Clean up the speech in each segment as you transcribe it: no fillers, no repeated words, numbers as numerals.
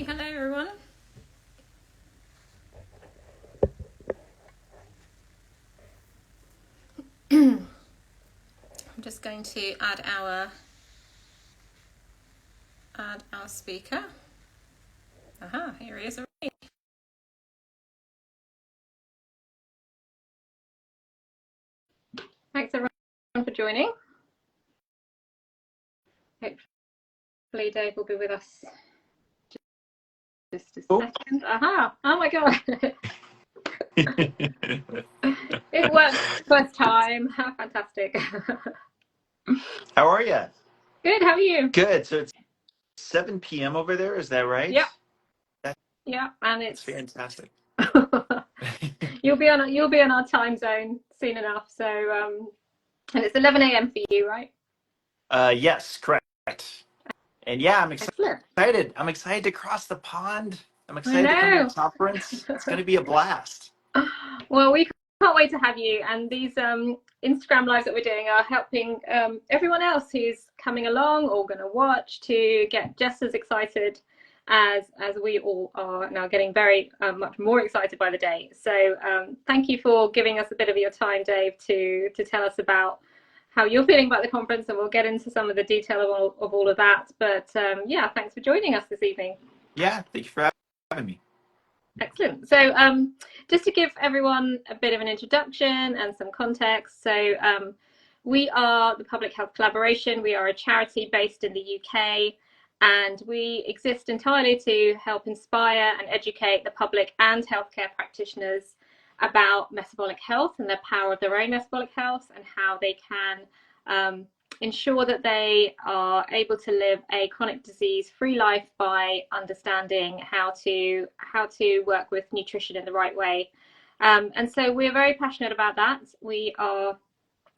Hello everyone. I'm just going to add our speaker. Aha, here he is already. Thanks everyone for joining. Hopefully Dave will be with us just a second. Aha, oh my god. It worked first time. How fantastic. How are you? Good, how are you? Good. So it's 7 p.m. over there, is that right? Yep. Yeah, and it's fantastic. you'll be on our time zone soon enough. So and it's 11 a.m. for you, right? Yes, correct. And yeah, I'm excited. Excellent. I'm excited to cross the pond. I'm excited to come to the conference. It's going to be a blast. Well, we can't wait to have you. And these Instagram lives that we're doing are helping everyone else who's coming along or going to watch to get just as excited as we all are now, getting very much more excited by the day. So thank you for giving us a bit of your time, Dave, to tell us about how you're feeling about the conference, and we'll get into some of the detail of all of that. But yeah, thanks for joining us this evening. Yeah, thank you for having me. Excellent. So just to give everyone a bit of an introduction and some context. So we are the Public Health Collaboration. We are a charity based in the UK, and we exist entirely to help inspire and educate the public and healthcare practitioners about metabolic health and the power of their own metabolic health, and how they can ensure that they are able to live a chronic disease-free life by understanding how to work with nutrition in the right way. And so we're very passionate about that. We are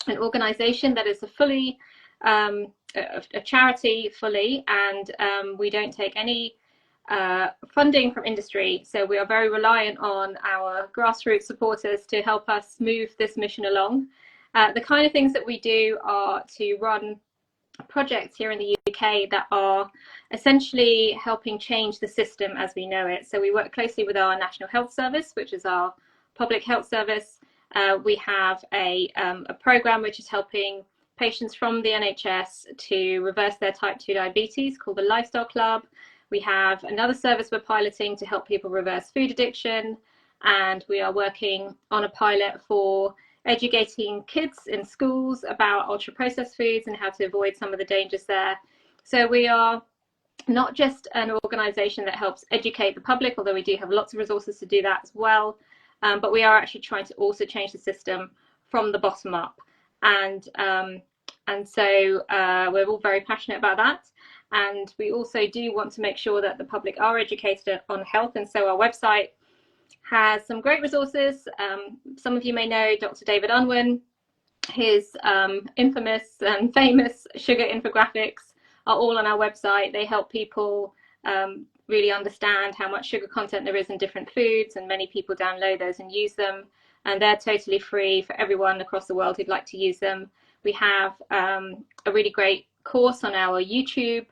an organisation that is a charity fully, and we don't take any funding from industry. So we are very reliant on our grassroots supporters to help us move this mission along. The kind of things that we do are to run projects here in the UK that are essentially helping change the system as we know it. So we work closely with our National Health Service, which is our public health service. We have a program which is helping patients from the NHS to reverse their type 2 diabetes, called the Lifestyle Club. We have another service we're piloting to help people reverse food addiction, and we are working on a pilot for educating kids in schools about ultra processed foods and how to avoid some of the dangers there. So we are not just an organisation that helps educate the public, although we do have lots of resources to do that as well, but we are actually trying to also change the system from the bottom up. And so we're all very passionate about that. And we also do want to make sure that the public are educated on health. And so our website has some great resources. Some of you may know Dr. David Unwin. His infamous and famous sugar infographics are all on our website. They help people really understand how much sugar content there is in different foods, and many people download those and use them. And they're totally free for everyone across the world who'd like to use them. We have a really great course on our YouTube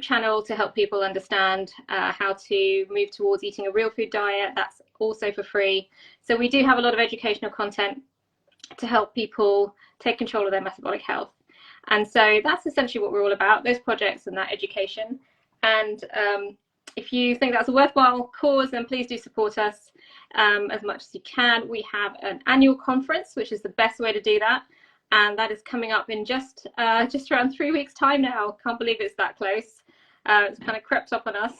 channel to help people understand how to move towards eating a real food diet. That's also for free. So we do have a lot of educational content to help people take control of their metabolic health. And so that's essentially what we're all about, those projects and that education. And if you think that's a worthwhile cause, then please do support us as much as you can. We have an annual conference, which is the best way to do that. And that is coming up in just around 3 weeks' time now. Can't believe it's that close. It's kind of crept up on us.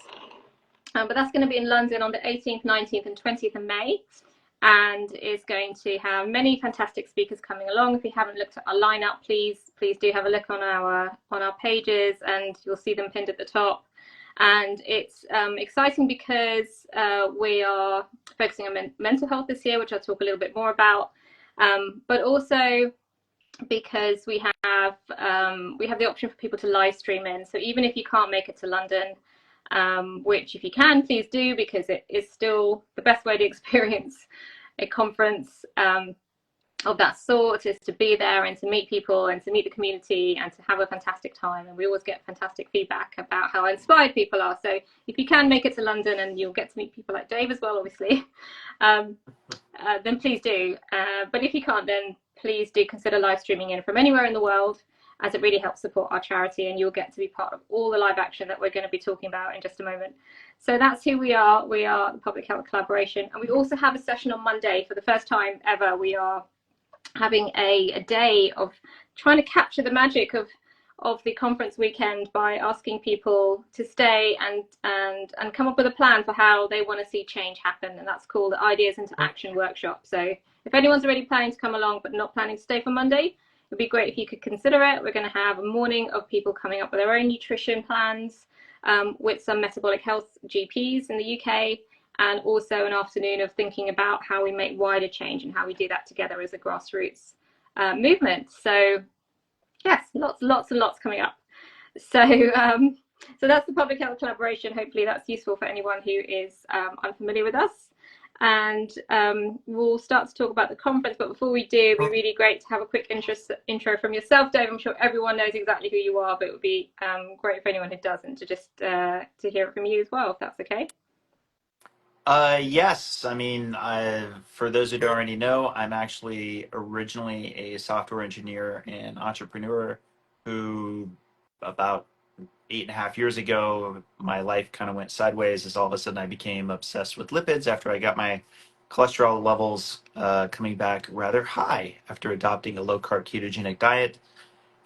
But that's going to be in London on the 18th, 19th and 20th of May. And it's going to have many fantastic speakers coming along. If you haven't looked at our lineup, please do have a look on our pages, and you'll see them pinned at the top. And it's exciting because we are focusing on mental health this year, which I'll talk a little bit more about. But also because we have the option for people to live stream in. So even if you can't make it to London, which if you can, please do, because it is still the best way to experience a conference. of that sort is to be there and to meet people and to meet the community and to have a fantastic time. And we always get fantastic feedback about how inspired people are. So if you can make it to London, and you'll get to meet people like Dave as well, obviously, then please do. But if you can't, then please do consider live streaming in from anywhere in the world, as it really helps support our charity, and you'll get to be part of all the live action that we're going to be talking about in just a moment. So that's who we are. We are the Public Health Collaboration, and we also have a session on Monday. For the first time ever, we are having a day of trying to capture the magic of the conference weekend by asking people to stay and come up with a plan for how they want to see change happen. And that's called the Ideas into Action workshop. So if anyone's already planning to come along but not planning to stay for Monday, it would be great if you could consider it. We're going to have a morning of people coming up with their own nutrition plans, with some metabolic health GPs in the UK, and also an afternoon of thinking about how we make wider change and how we do that together as a grassroots movement. So yes, lots and lots coming up. So so that's the Public Health Collaboration. Hopefully that's useful for anyone who is unfamiliar with us. And we'll start to talk about the conference, but before we do, it'd be really great to have a quick intro from yourself, Dave. I'm sure everyone knows exactly who you are, but it would be great for anyone who doesn't to just to hear it from you as well, if that's okay. Yes, I mean, for those who don't already know, I'm actually originally a software engineer and entrepreneur who, about 8.5 years ago, my life kind of went sideways as all of a sudden I became obsessed with lipids after I got my cholesterol levels coming back rather high after adopting a low-carb ketogenic diet.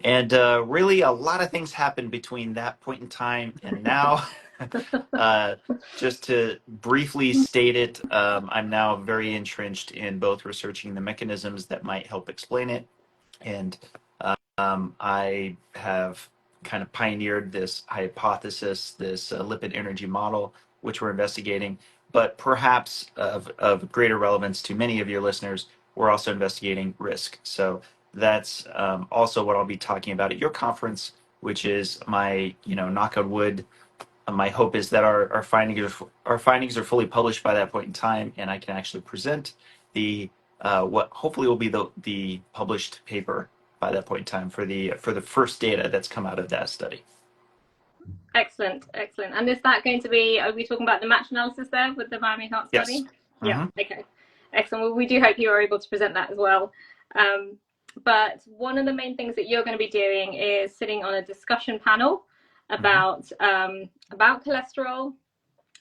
And really, a lot of things happened between that point in time and now. uh, just to briefly state it, I'm now very entrenched in both researching the mechanisms that might help explain it, and I have kind of pioneered this hypothesis, this lipid energy model, which we're investigating. But perhaps of greater relevance to many of your listeners, we're also investigating risk. So that's also what I'll be talking about at your conference, which is my, knock on wood. My hope is that our findings are fully published by that point in time, and I can actually present the what hopefully will be the published paper by that point in time for the first data that's come out of that study. Excellent. And is that going to be, are we talking about the match analysis there with the Miami Heart study? Yes. Yeah, okay. Excellent. Well, we do hope you are able to present that as well. But one of the main things that you're going to be doing is sitting on a discussion panel about cholesterol,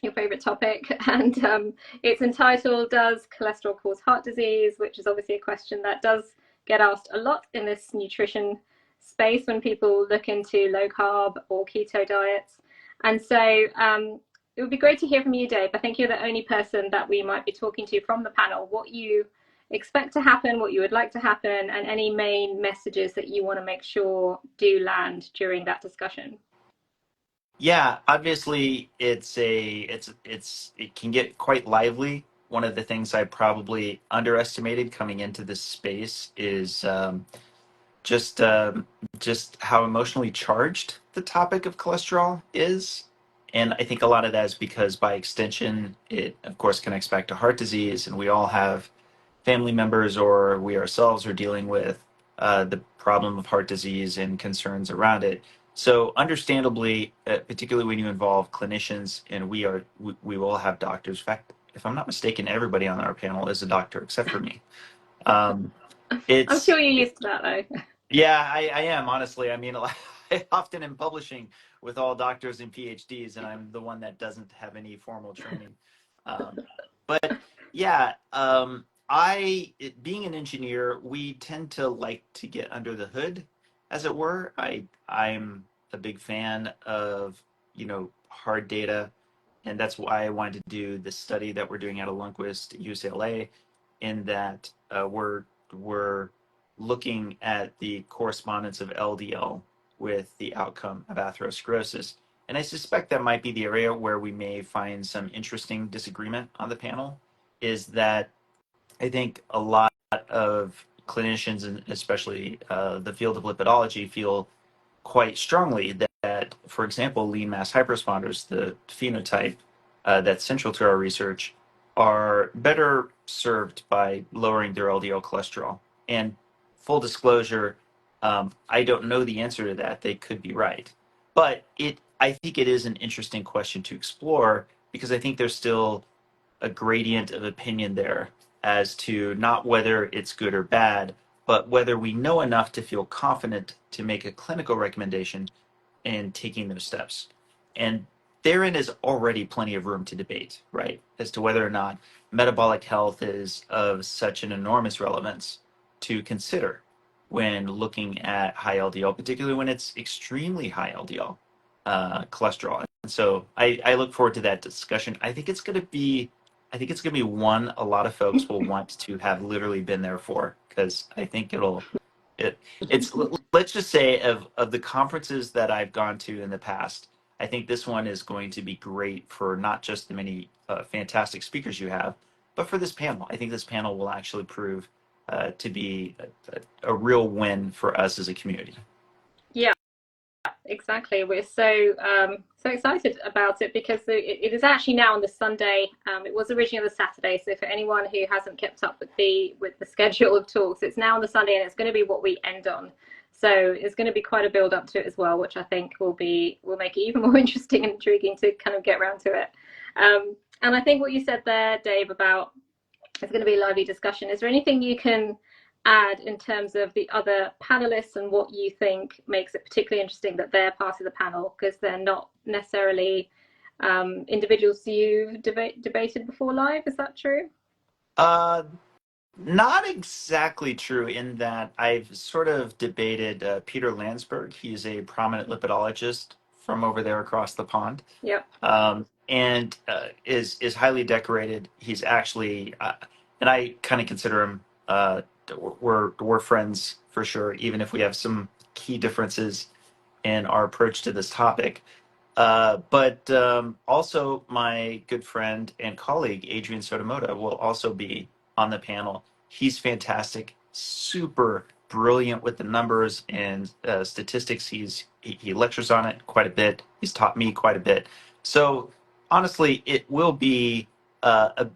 your favorite topic, and it's entitled "Does Cholesterol Cause Heart Disease?" which is obviously a question that does get asked a lot in this nutrition space when people look into low carb or keto diets. And so it would be great to hear from you, Dave. I think you're the only person that we might be talking to from the panel. What you expect to happen, what you would like to happen, and any main messages that you want to make sure do land during that discussion. Yeah, obviously it can get quite lively. One of the things I probably underestimated coming into this space is just just how emotionally charged the topic of cholesterol is. And I think a lot of that is because by extension, it of course connects back to heart disease, and we all have family members or we ourselves are dealing with the problem of heart disease and concerns around it. So understandably, particularly when you involve clinicians, and we will have doctors. In fact, if I'm not mistaken, everybody on our panel is a doctor except for me. Um, I'm it's sure you're used to that, though. Yeah, I am honestly. I mean, I often am publishing with all doctors and PhDs, and I'm the one that doesn't have any formal training. Um, but yeah, being an engineer, we tend to like to get under the hood, as it were. I'm a big fan of, hard data, and that's why I wanted to do this study that we're doing out of Lundquist, UCLA, in that we're looking at the correspondence of LDL with the outcome of atherosclerosis. And I suspect that might be the area where we may find some interesting disagreement on the panel, is that I think a lot of clinicians, and especially the field of lipidology, feel quite strongly that, for example, lean mass hyperresponders, the phenotype that's central to our research, are better served by lowering their LDL cholesterol. And full disclosure, I don't know the answer to that. They could be right. But I think it is an interesting question to explore because I think there's still a gradient of opinion there as to not whether it's good or bad, but whether we know enough to feel confident to make a clinical recommendation in taking those steps. And therein is already plenty of room to debate, right? As to whether or not metabolic health is of such an enormous relevance to consider when looking at high LDL, particularly when it's extremely high LDL cholesterol. And so I look forward to that discussion. I think it's going to be one a lot of folks will want to have literally been there for, because I think it's let's just say of the conferences that I've gone to in the past, I think this one is going to be great for not just the many fantastic speakers you have, but for this panel. I think this panel will actually prove to be a real win for us as a community. Yeah, exactly. We're so excited about it because it is actually now on the Sunday. It was originally on the Saturday, so for anyone who hasn't kept up with the schedule of talks, it's now on the Sunday, and it's going to be what we end on. So it's going to be quite a build up to it as well, which I think will make it even more interesting and intriguing to kind of get around to it. And I think what you said there, Dave, about it's going to be a lively discussion. Is there anything you can add in terms of the other panelists and what you think makes it particularly interesting that they're part of the panel, because they're not necessarily individuals you've debated before live? Is that true? Not exactly true in that I've sort of debated Peter Landsberg. He's a prominent lipidologist from over there across the pond. Yep. And is highly decorated. He's actually, and I kind of consider him. We're friends for sure, even if we have some key differences in our approach to this topic. But also, my good friend and colleague Adrian Sotomoda will also be on the panel. He's fantastic, super brilliant with the numbers and statistics. He lectures on it quite a bit. He's taught me quite a bit. So honestly, it will be a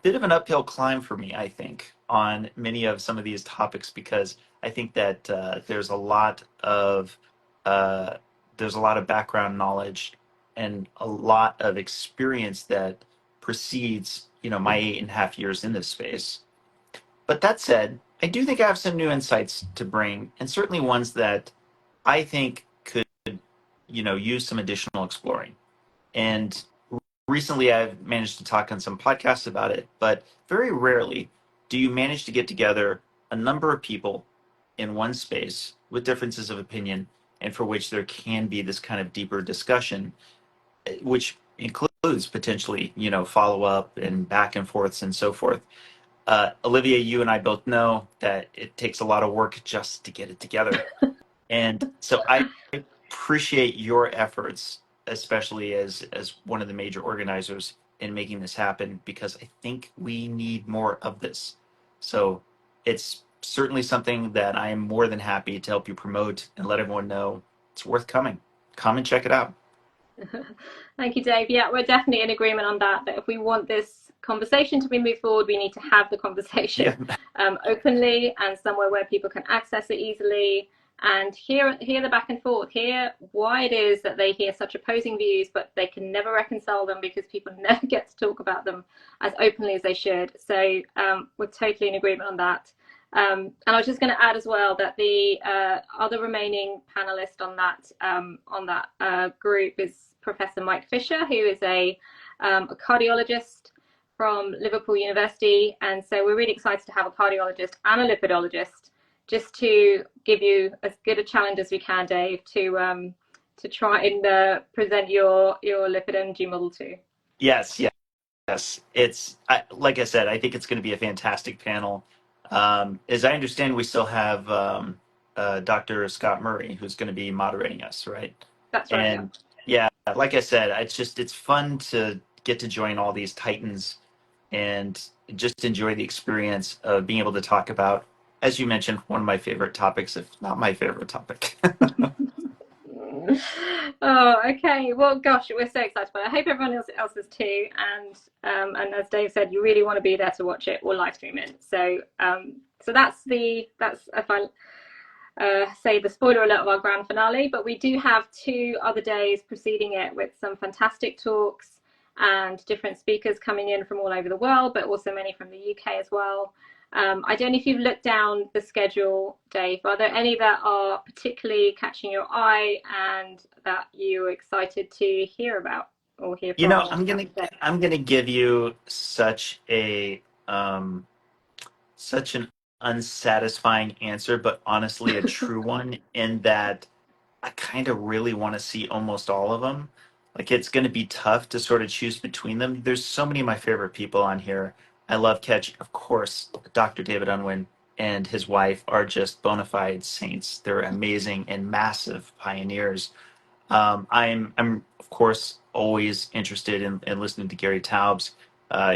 bit of an uphill climb for me, I think, on many of some of these topics, because I think that uh, there's a lot of background knowledge and a lot of experience that precedes, my 8.5 years in this space. But that said, I do think I have some new insights to bring, and certainly ones that I think could, use some additional exploring. And recently I've managed to talk on some podcasts about it, but very rarely do you manage to get together a number of people in one space with differences of opinion and for which there can be this kind of deeper discussion, which includes potentially, follow up and back and forths and so forth. Olivia, you and I both know that it takes a lot of work just to get it together. And so I appreciate your efforts, especially as one of the major organizers in making this happen, because I think we need more of this. So it's certainly something that I am more than happy to help you promote and let everyone know it's worth coming. Come and check it out. Thank you, Dave. Yeah, we're definitely in agreement on that if we want this conversation to be moved forward, we need to have the conversation openly and somewhere where people can access it easily and hear the back and forth, hear why it is that they hear such opposing views, but they can never reconcile them because people never get to talk about them as openly as they should. So we're totally in agreement on that. And I was just going to add as well that the other remaining panelist on that group is Professor Mike Fisher, who is a cardiologist from Liverpool University. And so we're really excited to have a cardiologist and a lipidologist, just to give you as good a challenge as we can, Dave, to try and present your lipid energy model too. Yes. It's like I said, I think it's going to be a fantastic panel. As I understand, we still have Dr. Scott Murray, who's going to be moderating us, right? That's right. And yeah, like I said, it's fun to get to join all these titans and just enjoy the experience of being able to talk about, as you mentioned, one of my favorite topics, if not my favorite topic. Oh, okay. Well, gosh, we're so excited about it. I hope everyone else is too. And as Dave said, you really want to be there to watch it or live stream it. So So that's if I say the spoiler alert of our grand finale, but we do have 2 other days preceding it with some fantastic talks and different speakers coming in from all over the world, but also many from the UK as well. I don't know if you've looked down the schedule, Dave. Are there any that are particularly catching your eye and that you're excited to hear about or hear You from? know, Or I'm gonna give you such an unsatisfying answer, but honestly a true one, in that I kind of really want to see almost all of them. Like, it's going to be tough to sort of choose between them. There's so many of my favorite people on here. I love catch, of course, Dr. David Unwin and his wife are just bona fide saints. They're amazing and massive pioneers. I'm of course always interested in listening to Gary Taubes.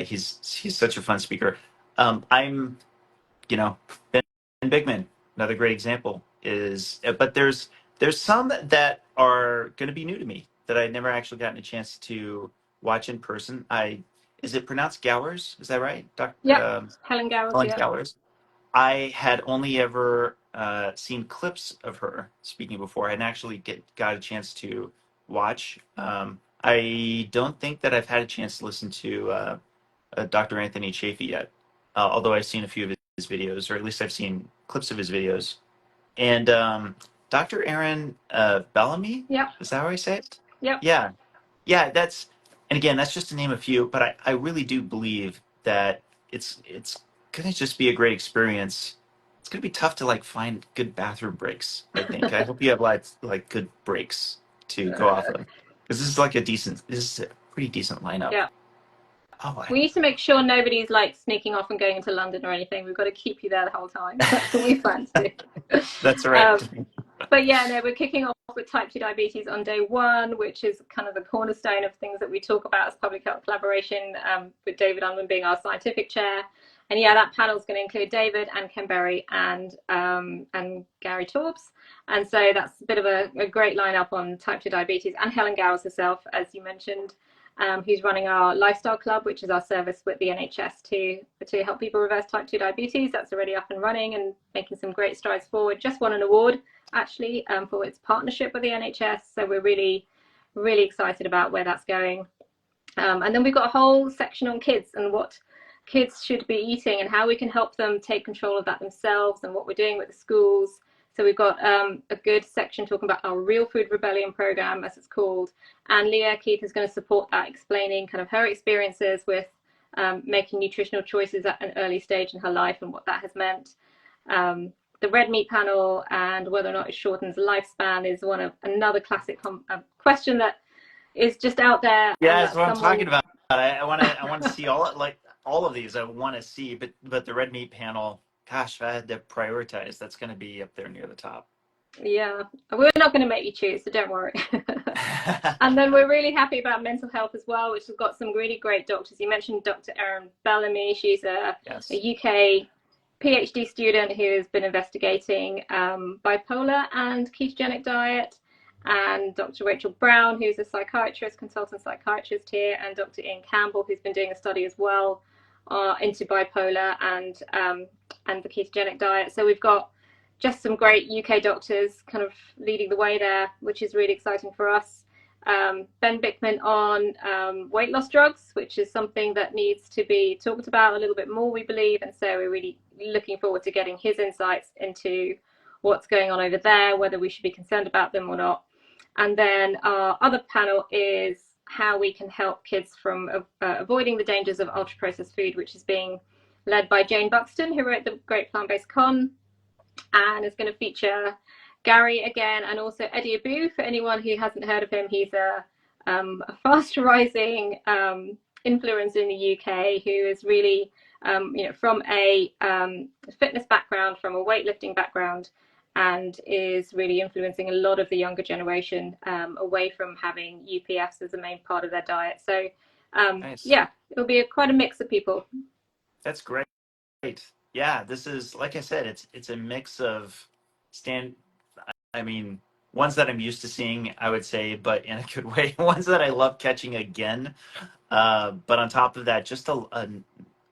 He's such a fun speaker. I'm you know, Ben Bigman, another great example is, but there's some that are going to be new to me that I'd never actually gotten a chance to watch in person. Is it pronounced Gowers? Is that right? Yep, Helen Gowers. Helen Yep. Gowers. I had only ever seen clips of her speaking before. I hadn't actually got a chance to watch. I don't think that I've had a chance to listen to Dr. Anthony Chafee yet, although I've seen a few of his videos, or at least I've seen clips of his videos. And Dr. Aaron Bellamy, Yep. is that how I say it? Yep. Yeah, yeah. And again, that's just to name a few, but I really do believe that it's gonna just be a great experience. It's gonna be tough to like find good bathroom breaks, I think. I hope you have like good breaks to go off of, because this is a pretty decent lineup. Yeah. Oh, I, We need to make sure nobody's like sneaking off and going into London or anything. We've got to keep you there the whole time. That's what we plan to do. that's right. Um, but yeah, no, we're kicking off with type 2 diabetes on day 1, which is kind of the cornerstone of things that we talk about as public health collaboration, with David Unwin being our scientific chair. And yeah, that panel is going to include David and Ken Berry and Gary Taubes. And so that's a bit of a great lineup on type 2 diabetes, and Helen Gowers herself, as you mentioned, who's running our Lifestyle Club, which is our service with the NHS to help people reverse type 2 diabetes. That's already up and running and making some great strides forward. Just won an award, actually, for its partnership with the NHS. So we're really, really excited about where that's going. And then we've got a whole section on kids and what kids should be eating and how we can help them take control of that themselves, and what we're doing with the schools. So we've got a good section talking about our Real Food Rebellion program, as it's called. And Leah Keith is going to support that, explaining kind of her experiences with making nutritional choices at an early stage in her life and what that has meant. The red meat panel and whether or not it shortens lifespan is another classic question that is just out there. Yeah, And that's that what I'm someone, talking about. I want to see all of these. I want to see, but the red meat panel, gosh, if I had to prioritize, that's going to be up there near the top. yeah, we're not going to make you choose, so don't worry. And then we're really happy about mental health as well, which has got some really great doctors. You mentioned Dr. Erin Bellamy. She's Yes. a UK PhD student who has been investigating bipolar and ketogenic diet. And Dr. Rachel Brown, who's a psychiatrist, consultant psychiatrist here, and Dr. Ian Campbell, who's been doing a study as well into bipolar and the ketogenic diet. So we've got just some great UK doctors kind of leading the way there, which is really exciting for us. Ben Bickman on weight loss drugs, which is something that needs to be talked about a little bit more, we believe. And so we're really looking forward to getting his insights into what's going on over there, whether we should be concerned about them or not. And then our other panel is how we can help kids from avoiding the dangers of ultra-processed food, which is being led by Jane Buxton, who wrote The Great Plant-Based Con, and is going to feature Gary again, and also Eddie Abu. For anyone who hasn't heard of him, he's a fast-rising influencer in the UK who is really, from a fitness background, from a weightlifting background, and is really influencing a lot of the younger generation away from having UPFs as a main part of their diet. So, Nice. yeah, it'll be quite a mix of people. That's great. Yeah, this is, like I said, it's a mix of I mean, ones that I'm used to seeing, I would say, but in a good way. Ones that I love catching again. But on top of that, just a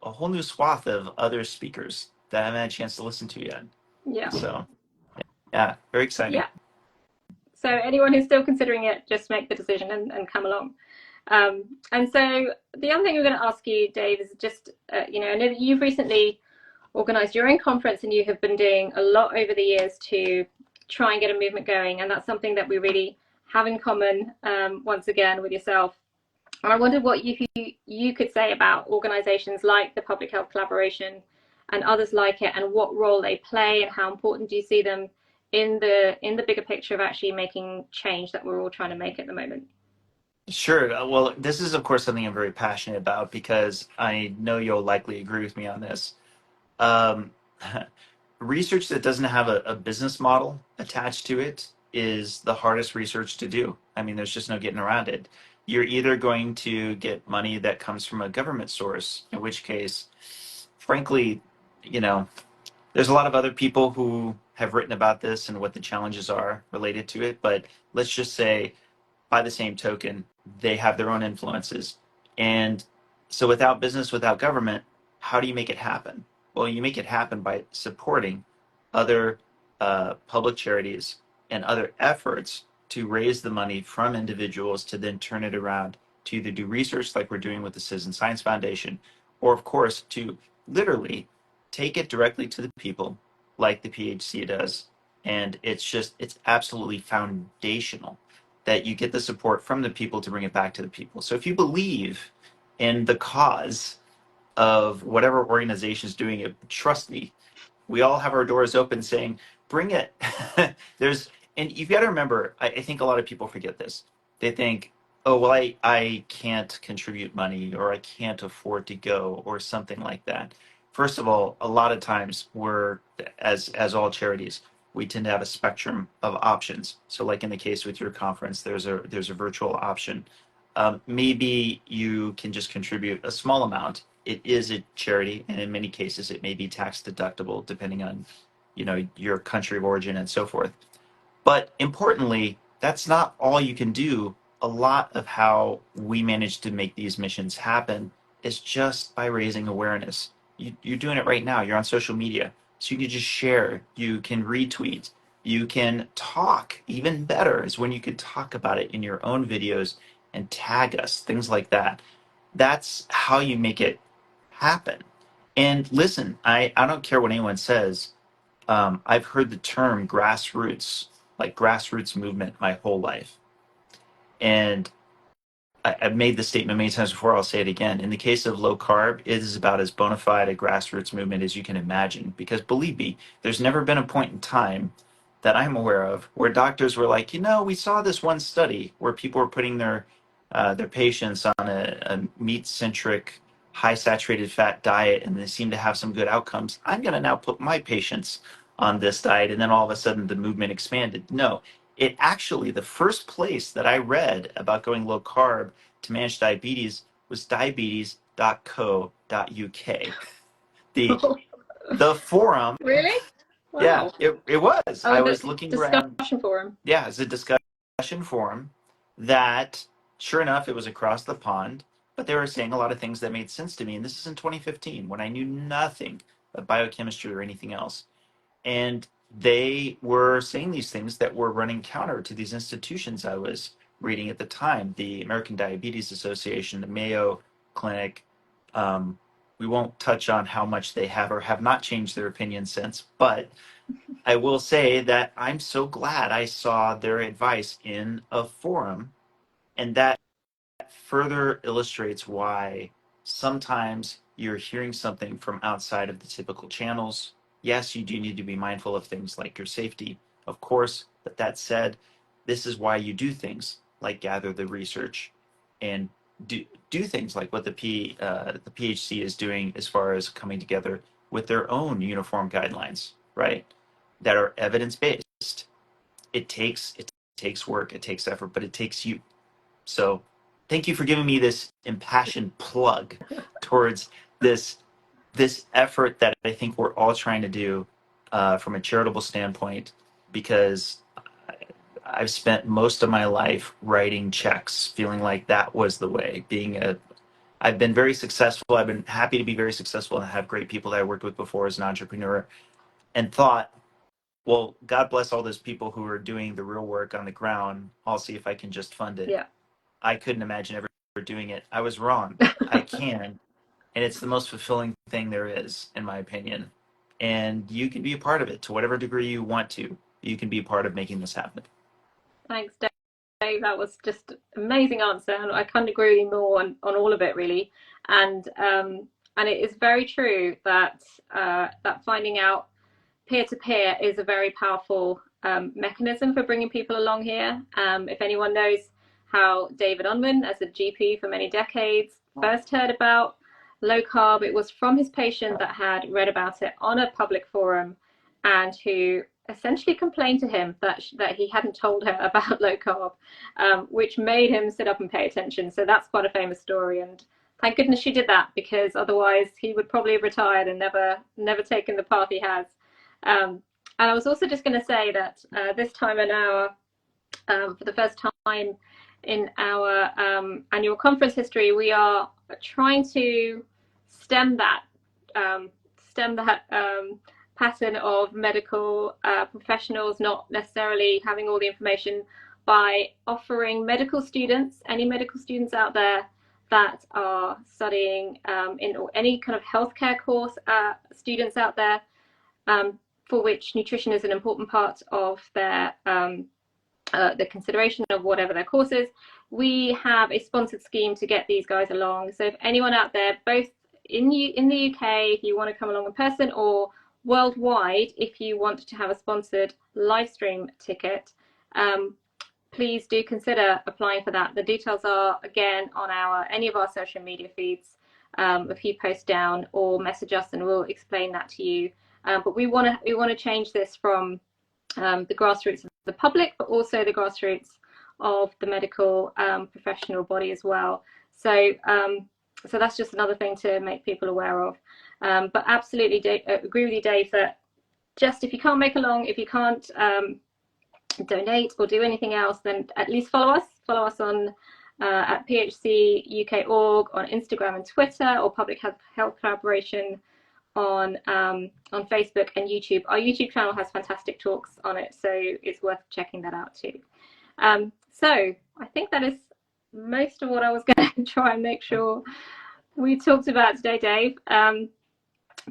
whole new swath of other speakers that I haven't had a chance to listen to yet. Yeah. So yeah, very exciting. Yeah. So anyone who's still considering it, just make the decision and come along. And so the other thing we're going to ask you, Dave, is just, I know that you've recently organized your own conference and you have been doing a lot over the years to try and get a movement going. And that's something that we really have in common, once again, with yourself. And I wondered what you could say about organizations like the Public Health Collaboration and others like it, and what role they play, and how important do you see them in the bigger picture of actually making change that we're all trying to make at the moment? Sure. Well, this is, of course, something I'm very passionate about because I know you'll likely agree with me on this. Um, research that doesn't have a business model attached to it is the hardest research to do. I mean, there's just no getting around it. You're either going to get money that comes from a government source, in which case, frankly, you know, there's a lot of other people who have written about this and what the challenges are related to it. But let's just say, by the same token, they have their own influences. And so without business, without government, how do you make it happen? Well, you make it happen by supporting other public charities and other efforts to raise the money from individuals to then turn it around to either do research like we're doing with the Citizen Science Foundation, or of course, to literally take it directly to the people like the PHC does. And it's absolutely foundational that you get the support from the people to bring it back to the people. So if you believe in the cause of whatever organization is doing it, trust me, we all have our doors open saying, bring it. There's, and you've got to remember, I think a lot of people forget this. They think, oh, well, I can't contribute money or I can't afford to go or something like that. First of all, a lot of times we're, as all charities, we tend to have a spectrum of options. So like in the case with your conference, there's a virtual option. Maybe you can just contribute a small amount. It is a charity, and in many cases, it may be tax deductible, depending on, your country of origin and so forth. But importantly, that's not all you can do. A lot of how we manage to make these missions happen is just by raising awareness. You're doing it right now. You're on social media. So you can just share, you can retweet, you can talk. Even better is when you can talk about it in your own videos and tag us, things like that. That's how you make it happen. And listen, I don't care what anyone says. I've heard the term grassroots, like grassroots movement, my whole life. And I've made this statement many times before. I'll say it again. In the case of low carb, it is about as bona fide a grassroots movement as you can imagine. Because believe me, there's never been a point in time that I'm aware of where doctors were like, we saw this one study where people were putting their patients on a meat-centric, high saturated fat diet, and they seem to have some good outcomes. I'm going to now put my patients on this diet, and then all of a sudden the movement expanded. No, it actually, the first place that I read about going low carb to manage diabetes was diabetes.co.uk. The the forum, Really? yeah, Wow. it was. Oh, I and the was looking around. discussion forum. Yeah, it's a discussion forum that, sure enough, it was across the pond, but they were saying a lot of things that made sense to me. And this is in 2015 when I knew nothing of biochemistry or anything else. And they were saying these things that were running counter to these institutions I was reading at the time, the American Diabetes Association, the Mayo Clinic. Um, we won't touch on how much they have or have not changed their opinion since, but I will say that I'm so glad I saw their advice in a forum, and that further illustrates why sometimes you're hearing something from outside of the typical channels. Yes, you do need to be mindful of things like your safety, of course, but that said, this is why you do things like gather the research and do things like what the PHC is doing as far as coming together with their own uniform guidelines, right? That are evidence based. It takes work, it takes effort, but it takes you. So thank you for giving me this impassioned plug towards this this effort that I think we're all trying to do from a charitable standpoint, because I've spent most of my life writing checks, feeling like that was the way, being I've been very successful. I've been happy to be very successful and have great people that I worked with before as an entrepreneur, and thought, well, God bless all those people who are doing the real work on the ground. I'll see if I can just fund it. Yeah. I couldn't imagine ever doing it. I was wrong. I can. And it's the most fulfilling thing there is, in my opinion. And you can be a part of it to whatever degree you want to. You can be a part of making this happen. Thanks, Dave. That was just an amazing answer, and I couldn't agree with you more on all of it, really. And it is very true that that finding out peer-to-peer is a very powerful mechanism for bringing people along here. If anyone knows how David Unwin, as a GP for many decades, first heard about low carb, it was from his patient that had read about it on a public forum and who essentially complained to him that he hadn't told her about low carb, which made him sit up and pay attention. So that's quite a famous story, and thank goodness she did that, because otherwise he would probably have retired and never taken the path he has. And I was also just going to say that this time in our, for the first time in our annual conference history, we are trying to stem that pattern of medical professionals not necessarily having all the information, by offering medical students, any medical students out there that are studying in any kind of healthcare course, students out there, for which nutrition is an important part of their the consideration of whatever their course is. We have a sponsored scheme to get these guys along. So if anyone out there, both in the UK, if you want to come along in person, or worldwide, if you want to have a sponsored live stream ticket, please do consider applying for that. The details are, again, on any of our social media feeds, a few posts down, or message us and we'll explain that to you. But we want to change this from the grassroots of the public, but also the grassroots of the medical professional body as well. So so that's just another thing to make people aware of. But absolutely agree with you, Dave, that just if you can't make along, if you can't donate or do anything else, then at least follow us on at PHC UK.org, on Instagram and Twitter, or Public Health Collaboration on Facebook and YouTube. Our YouTube channel has fantastic talks on it, so it's worth checking that out too. So I think that is most of what I was going to try and make sure we talked about today, Dave.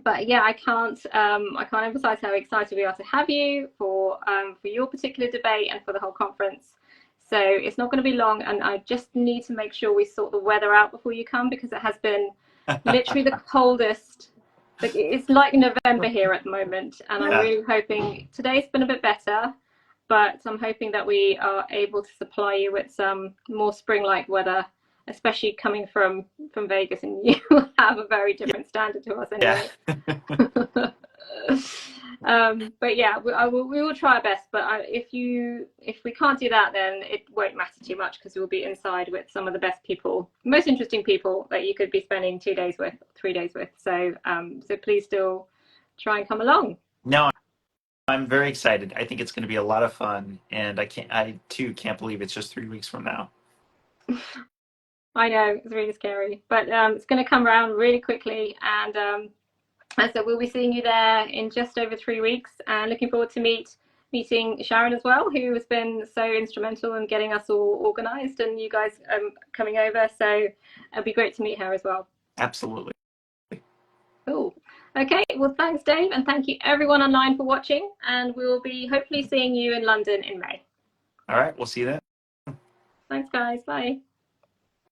But yeah, I can't emphasize how excited we are to have you for your particular debate and for the whole conference. So it's not going to be long, and I just need to make sure we sort the weather out before you come, because it has been literally the coldest. It's like November here at the moment, and I'm really hoping today's been a bit better, but I'm hoping that we are able to supply you with some more spring-like weather, especially coming from Vegas, and you have a very different standard to us anyway. Yeah. But yeah, we will try our best. But if we can't do that, then it won't matter too much, because we'll be inside with some of the best people, most interesting people that you could be spending 2 days with, 3 days with. So so please still try and come along. No, I'm very excited. I think it's going to be a lot of fun, and I too can't believe it's just 3 weeks from now. I know, it's really scary, but it's going to come around really quickly, and so we'll be seeing you there in just over 3 weeks, and looking forward to meeting Sharon as well, who has been so instrumental in getting us all organized, and you guys coming over. So it'll be great to meet her as well. Absolutely. Cool. Okay, well, thanks, Dave, and thank you everyone online for watching, and we'll be hopefully seeing you in London in May. All right, we'll see you then. Thanks, guys. Bye.